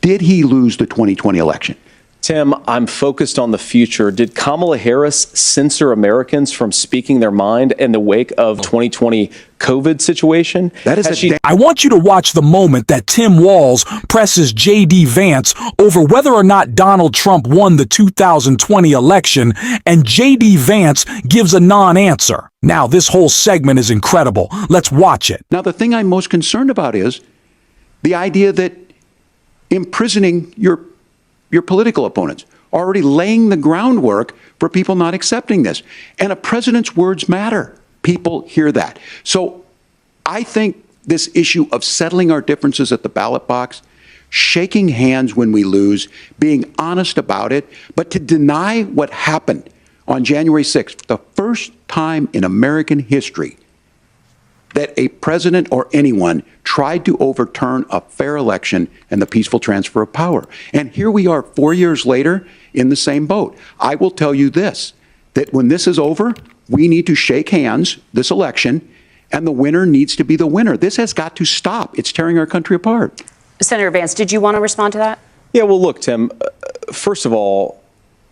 Did he lose the 2020 election? Tim, I'm focused on the future. Did Kamala Harris censor Americans from speaking their mind in the wake of 2020 COVID situation? That is I want you to watch the moment that Tim Walz presses J.D. Vance over whether or not Donald Trump won the 2020 election, and J.D. Vance gives a non-answer. Now, this whole segment is incredible. Let's watch it. Now, the thing I'm most concerned about is the idea that imprisoning your political opponents, already laying the groundwork for people not accepting this. And a president's words matter. People hear that. So I think this issue of settling our differences at the ballot box, shaking hands when we lose, being honest about it, but to deny what happened on January 6th, the first time in American history that a president or anyone tried to overturn a fair election and the peaceful transfer of power. And here we are 4 years later in the same boat. I will tell you this, that when this is over, we need to shake hands this election, and the winner needs to be the winner. This has got to stop. It's tearing our country apart. Senator Vance, did you want to respond to that? Yeah, well, look, Tim, first of all,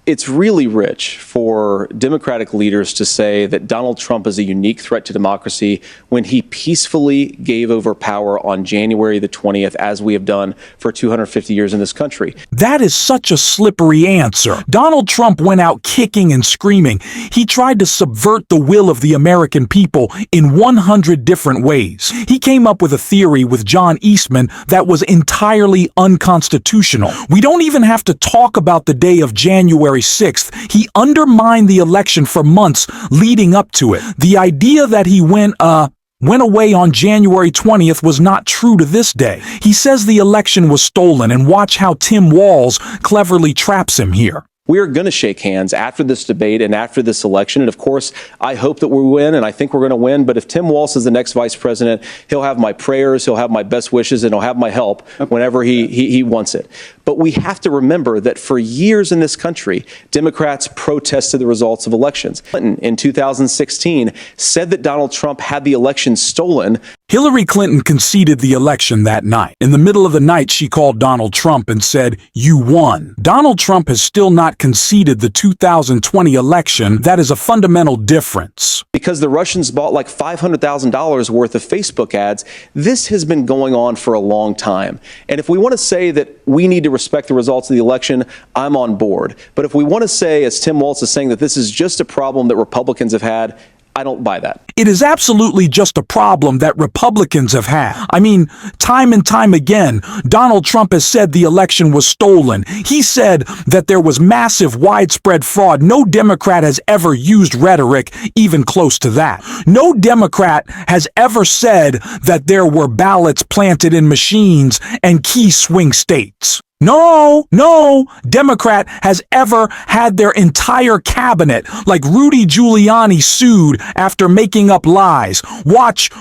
it's really rich for Democratic leaders to say that Donald Trump is a unique threat to democracy when he peacefully gave over power on January the 20th, as we have done for 250 years in this country. That is such a slippery answer. Donald Trump went out kicking and screaming. He tried to subvert the will of the American people in 100 different ways. He came up with a theory with John Eastman that was entirely unconstitutional. We don't even have to talk about the day of January 6th. He undermined the election for months leading up to it. The idea that he went away on January 20th was not true to this day. He says the election was stolen, and watch how Tim Walz cleverly traps him here. We are going to shake hands after this debate and after this election. And of course, I hope that we win, and I think we're going to win. But if Tim Walz is the next vice president, he'll have my prayers, he'll have my best wishes, and he'll have my help whenever he wants it. But we have to remember that for years in this country, Democrats protested the results of elections. Clinton in 2016 said that Donald Trump had the election stolen. Hillary Clinton conceded the election that night. In the middle of the night, she called Donald Trump and said, "You won." Donald Trump has still not conceded the 2020 election. That is a fundamental difference. Because the Russians bought like $500,000 worth of Facebook ads, this has been going on for a long time. And if we want to say that we need to respect the results of the election, I'm on board. But if we want to say, as Tim Walz is saying, that this is just a problem that Republicans have had, I don't buy that. It is absolutely just a problem that Republicans have had. I mean, time and time again, Donald Trump has said the election was stolen. He said that there was massive, widespread fraud. No Democrat has ever used rhetoric even close to that. No Democrat has ever said that there were ballots planted in machines and key swing states. No Democrat has ever had their entire cabinet, like Rudy Giuliani, sued after making up lies. Watch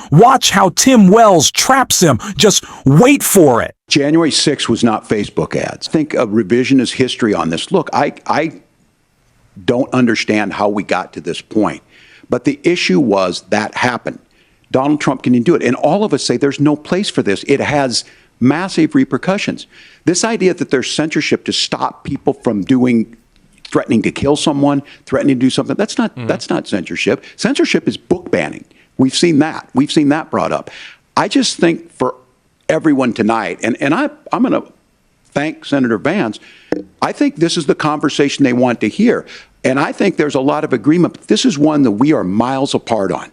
how Tim Walz traps him. Just wait for it. January 6th was not Facebook ads. Think of revisionist history on this. Look, I don't understand how we got to this point, but the issue was that happened. Donald Trump can do it. And all of us say there's no place for this. It has massive repercussions. This idea that there's censorship to stop people from threatening to kill someone, threatening to do something, that's not censorship. Censorship is book banning. We've seen that. We've seen that brought up. I just think for everyone tonight, and I'm going to thank Senator Vance, I think this is the conversation they want to hear. And I think there's a lot of agreement, but this is one that we are miles apart on.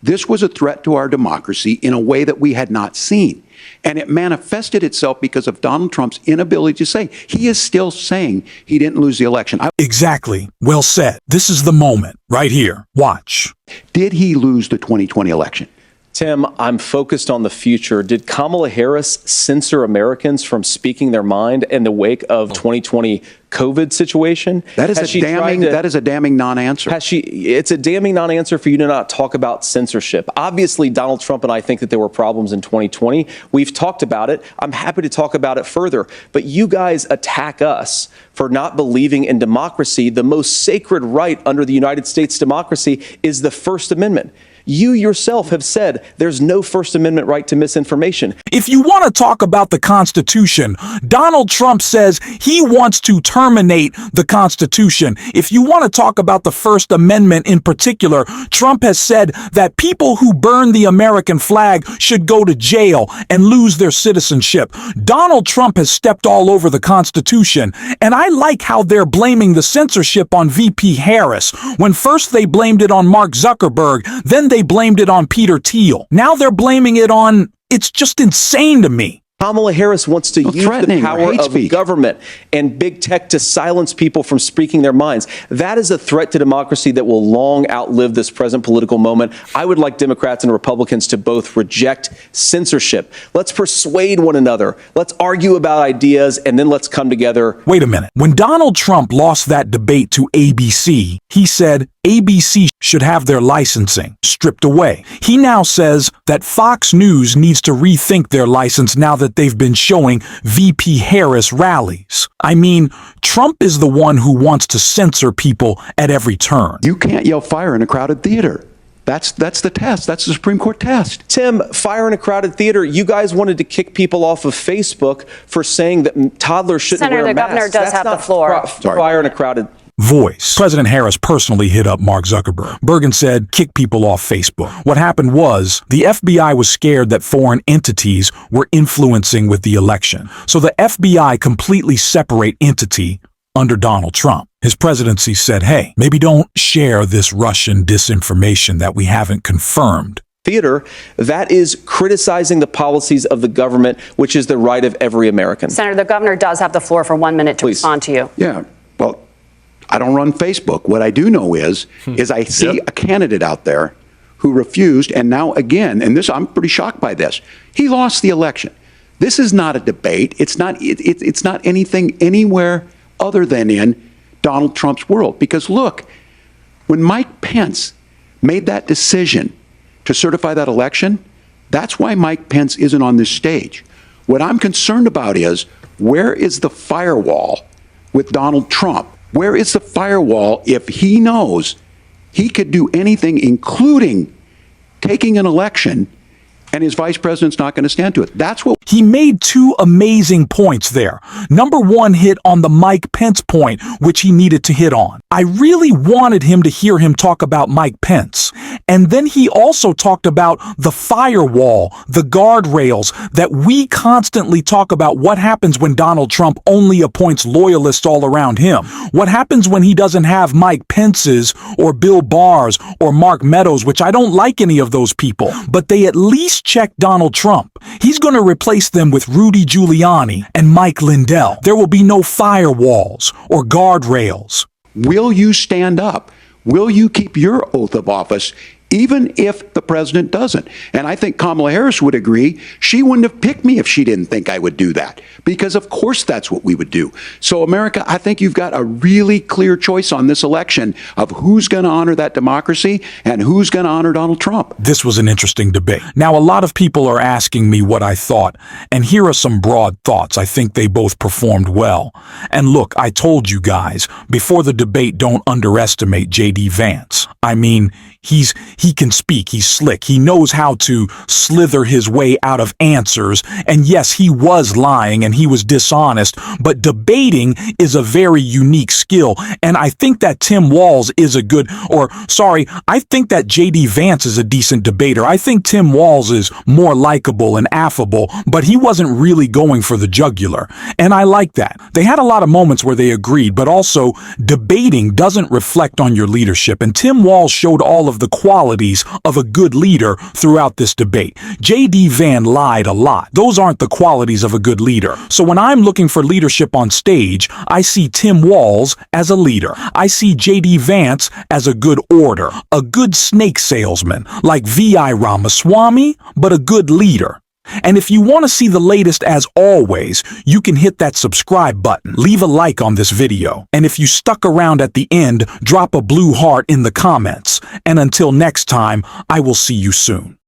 This was a threat to our democracy in a way that we had not seen. And it manifested itself because of Donald Trump's inability to say. He is still saying he didn't lose the election. Exactly. Well said. This is the moment right here. Watch. Did he lose the 2020 election? Tim, I'm focused on the future. Did Kamala Harris censor Americans from speaking their mind in the wake of 2020 COVID situation? That is a damning non-answer. It's a damning non-answer for you to not talk about censorship. Obviously, Donald Trump and I think that there were problems in 2020. We've talked about it. I'm happy to talk about it further. But you guys attack us for not believing in democracy. The most sacred right under the United States democracy is the First Amendment. You yourself have said there's no First Amendment right to misinformation. If you want to talk about the Constitution, Donald Trump says he wants to terminate the Constitution. If you want to talk about the First Amendment in particular, Trump has said that people who burn the American flag should go to jail and lose their citizenship. Donald Trump has stepped all over the Constitution, and I like how they're blaming the censorship on VP Harris, when first they blamed it on Mark Zuckerberg, then they blamed it on Peter Thiel. Now they're blaming it on... It's just insane to me. Kamala Harris wants to use the power of government and big tech to silence people from speaking their minds. That is a threat to democracy that will long outlive this present political moment. I would like Democrats and Republicans to both reject censorship. Let's persuade one another. Let's argue about ideas, and then let's come together. Wait a minute. When Donald Trump lost that debate to ABC, he said ABC should have their licensing stripped away. He now says that Fox News needs to rethink their license now that they've been showing VP Harris rallies. I mean, Trump is the one who wants to censor people at every turn. You can't yell fire in a crowded theater. That's the test. That's the Supreme Court test. Tim, fire in a crowded theater. You guys wanted to kick people off of Facebook for saying that toddlers shouldn't wear masks. Senator, the governor does have the floor. Fire in a crowded voice. President Harris personally hit up Mark Zuckerberg. Bergen said, kick people off Facebook. What happened was, the FBI was scared that foreign entities were influencing with the election. So the FBI completely separate entity under Donald Trump. His presidency said, hey, maybe don't share this Russian disinformation that we haven't confirmed. Theater, that is criticizing the policies of the government, which is the right of every American. Senator, the governor does have the floor for 1 minute to respond to you. Yeah, well, I don't run Facebook. What I do know is I see a candidate out there who refused, and now again, and this, I'm pretty shocked by this, he lost the election. This is not a debate. It's not anything anywhere other than in Donald Trump's world. Because look, when Mike Pence made that decision to certify that election, that's why Mike Pence isn't on this stage. What I'm concerned about is, where is the firewall with Donald Trump? Where is the firewall if he knows he could do anything, including taking an election, and his vice president's not going to stand to it? That's what he made two amazing points there. Number one hit on the Mike Pence point, which he needed to hit on. I really wanted him to hear him talk about Mike Pence. And then he also talked about the firewall, the guardrails that we constantly talk about. What happens when Donald Trump only appoints loyalists all around him? What happens when he doesn't have Mike Pence's or Bill Barr's or Mark Meadows, which I don't like any of those people, but they at least check Donald Trump. He's going to replace them with Rudy Giuliani and Mike Lindell. There will be no firewalls or guardrails. Will you stand up? Will you keep your oath of office, even if the president doesn't? And I think Kamala Harris would agree. She wouldn't have picked me if she didn't think I would do that, because of course that's what we would do. So America, I think you've got a really clear choice on this election of who's going to honor that democracy and who's going to honor Donald Trump. This was an interesting debate. Now, a lot of people are asking me what I thought, and here are some broad thoughts. I think they both performed well. And look, I told you guys before the debate, don't underestimate J.D. Vance. I mean, he can speak, he's slick, he knows how to slither his way out of answers, and yes, he was lying and he was dishonest, but debating is a very unique skill, and I think that Tim Walz is I think that J.D. Vance is a decent debater. I think Tim Walz is more likable and affable, but he wasn't really going for the jugular, and I like that. They had a lot of moments where they agreed, but also debating doesn't reflect on your leadership, and Tim Walz showed all of the qualities of a good leader throughout this debate. J.D. Vance lied a lot. Those aren't the qualities of a good leader. So when I'm looking for leadership on stage, I see Tim Walz as a leader. I see J.D. Vance as a good orator, a good snake salesman, like V.I. Ramaswamy, but a good leader. And if you want to see the latest, as always, you can hit that subscribe button, leave a like on this video, and if you stuck around at the end, drop a blue heart in the comments. And until next time, I will see you soon.